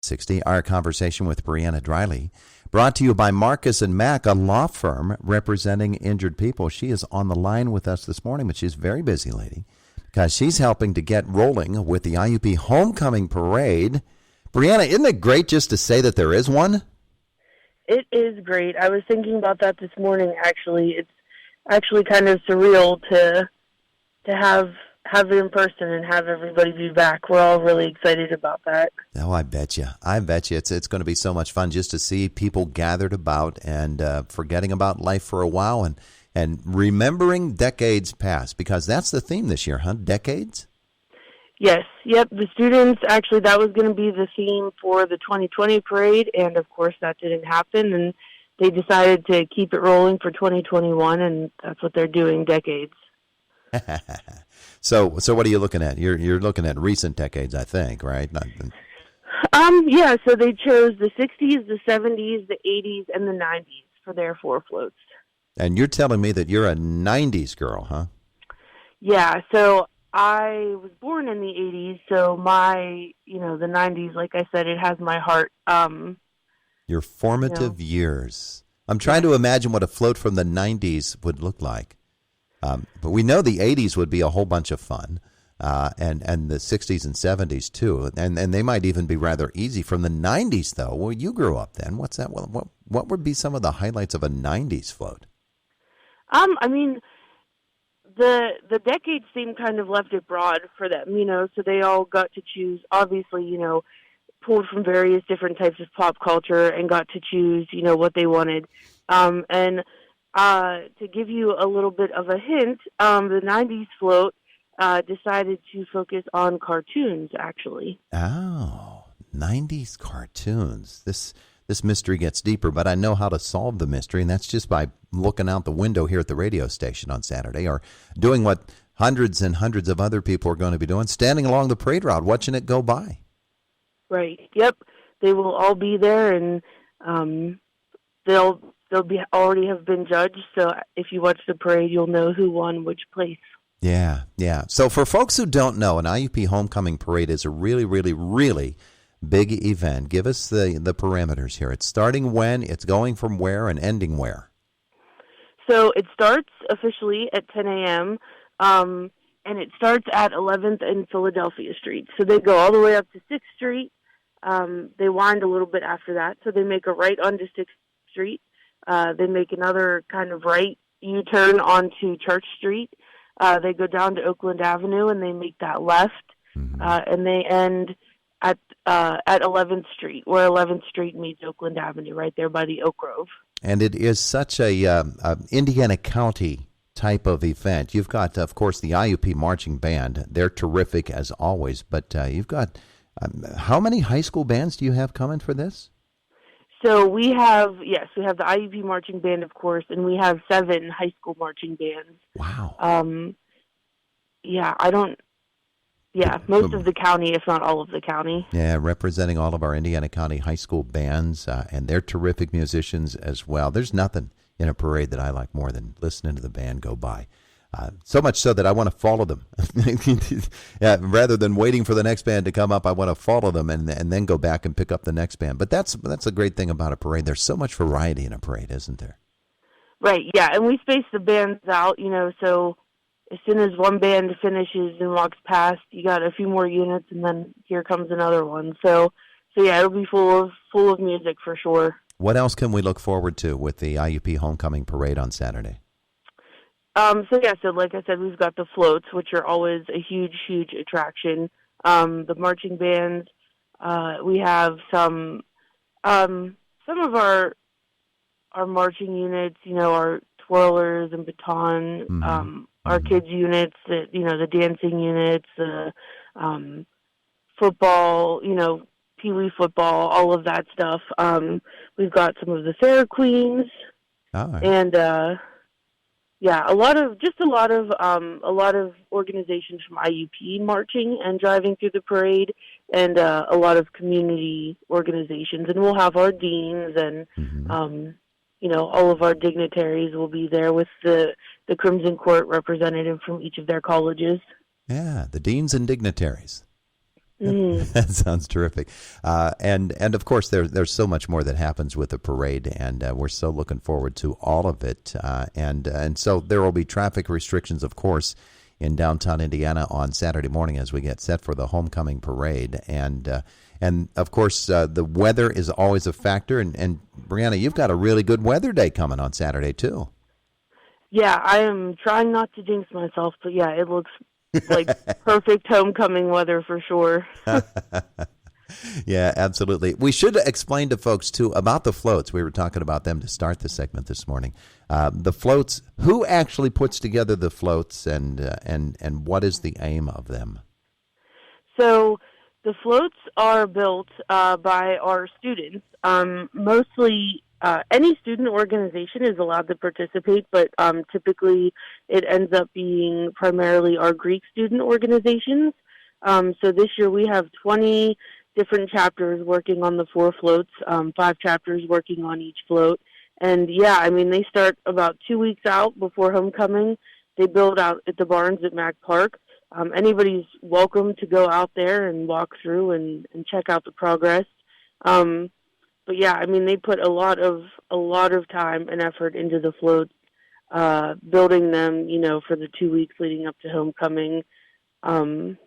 60. Our conversation with Breanna Drylie, brought to you by Marcus and Mack, a law firm representing injured people. She is on the line with us this morning, but she's a very busy lady because she's helping to get rolling with the IUP Homecoming Parade. Breanna, isn't it great just to say that there is one? It is great. I was thinking about that this morning, actually. It's actually kind of surreal to have it in person and have everybody be back. We're all really excited about that. Oh, I bet you. It's going to be so much fun just to see people gathered about and forgetting about life for a while and remembering decades past, because that's the theme this year, huh? Decades? Yes. Yep. The students, actually, that was going to be the theme for the 2020 parade, and of course that didn't happen, and they decided to keep it rolling for 2021, and that's what they're doing, decades. So what are you looking at? You're looking at recent decades, I think, right? Yeah, so they chose the 60s, the 70s, the 80s, and the 90s for their four floats. And you're telling me that you're a 90s girl, huh? Yeah, so I was born in the 80s, so the 90s, like I said, it has my heart. Your formative years. I'm trying to imagine what a float from the 90s would look like. But we know the 80s would be a whole bunch of fun, and the 60s and 70s too, and they might even be rather easy. From the 90s, though, well, you grew up then. What's that? What would be some of the highlights of a 90s float? I mean, the decades seemed kind of left it broad for them, so they all got to choose, obviously, pulled from various different types of pop culture and got to choose, what they wanted. To give you a little bit of a hint, the 90s float decided to focus on cartoons, actually. Oh, 90s cartoons. This mystery gets deeper, but I know how to solve the mystery, and that's just by looking out the window here at the radio station on Saturday, or doing what hundreds and hundreds of other people are going to be doing, standing along the parade route, watching it go by. Right. Yep. They will all be there, and they'll already have been judged, so if you watch the parade, you'll know who won which place. Yeah. So for folks who don't know, an IUP Homecoming Parade is a really, really, really big event. Give us the parameters here. It's starting when, it's going from where, and ending where? So it starts officially at 10 a.m., and it starts at 11th and Philadelphia Street. So they go all the way up to 6th Street. They wind a little bit after that, so they make a right onto 6th Street. They make another kind of right U-turn onto Church Street. They go down to Oakland Avenue, and they make that left, and they end at 11th Street, where 11th Street meets Oakland Avenue, right there by the Oak Grove. And it is such a Indiana County type of event. You've got, of course, the IUP Marching Band. They're terrific as always, but you've got, how many high school bands do you have coming for this? So we have the IUP Marching Band, of course, and we have 7 high school marching bands. Wow. Most of the county, if not all of the county. Yeah, representing all of our Indiana County high school bands, and they're terrific musicians as well. There's nothing in a parade that I like more than listening to the band go by. So much so that I want to follow them. Rather than waiting for the next band to come up, I want to follow them and then go back and pick up the next band. But that's a great thing about a parade. There's so much variety in a parade, isn't there? Right, yeah, and we space the bands out, so as soon as one band finishes and walks past, you got a few more units, and then here comes another one. So yeah, it'll be full of music for sure. What else can we look forward to with the IUP Homecoming Parade on Saturday? So like I said, we've got the floats, which are always a huge, huge attraction. The marching bands, we have some of our marching units, our twirlers and baton, our kids units, the dancing units, the football, Pee Wee football, all of that stuff. We've got some of the Sarah Queens, and a lot of organizations from IUP marching and driving through the parade, and a lot of community organizations. And we'll have our deans and all of our dignitaries will be there with the Crimson Court representative from each of their colleges. Yeah, the deans and dignitaries. Mm. That sounds terrific. And of course, there's so much more that happens with the parade, and we're so looking forward to all of it. And so there will be traffic restrictions, of course, in downtown Indiana on Saturday morning as we get set for the homecoming parade. And of course, the weather is always a factor. And Breanna, you've got a really good weather day coming on Saturday, too. Yeah, I am trying not to jinx myself, but yeah, it looks like perfect homecoming weather for sure. Yeah, absolutely. We should explain to folks, too, about the floats. We were talking about them to start the segment this morning. The floats, who actually puts together the floats, and what is the aim of them? So the floats are built by our students. Mostly any student organization is allowed to participate, but typically it ends up being primarily our Greek student organizations. So this year we have 20 different chapters working on the 4 floats, 5 chapters working on each float. And yeah, I mean, they start about 2 weeks out before homecoming. They build out at the barns at Mack Park. Anybody's welcome to go out there and walk through and check out the progress. But yeah, I mean, they put a lot of time and effort into the floats, building them, for the 2 weeks leading up to homecoming. I mean,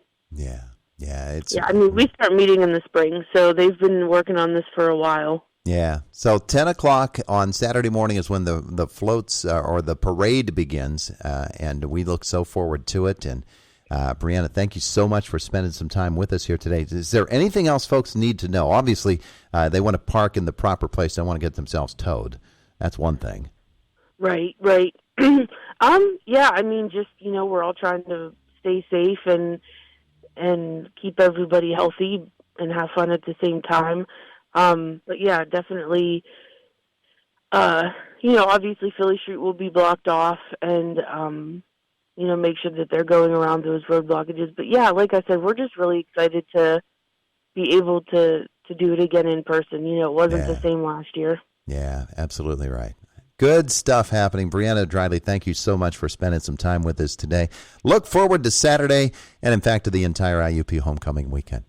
we start meeting in the spring, so they've been working on this for a while. Yeah. So 10 o'clock on Saturday morning is when the floats or the parade begins, and we look so forward to it. And Breanna, thank you so much for spending some time with us here today. Is there anything else folks need to know? Obviously, they want to park in the proper place. They want to get themselves towed. That's one thing. Right. Yeah, I mean, just, we're all trying to stay safe and keep everybody healthy and have fun at the same time. But yeah, definitely, obviously Philly Street will be blocked off and, make sure that they're going around those road blockages. But yeah, like I said, we're just really excited to be able to do it again in person. It wasn't the same last year. Yeah, absolutely right. Good stuff happening. Breanna Drylie, thank you so much for spending some time with us today. Look forward to Saturday and, in fact, to the entire IUP homecoming weekend.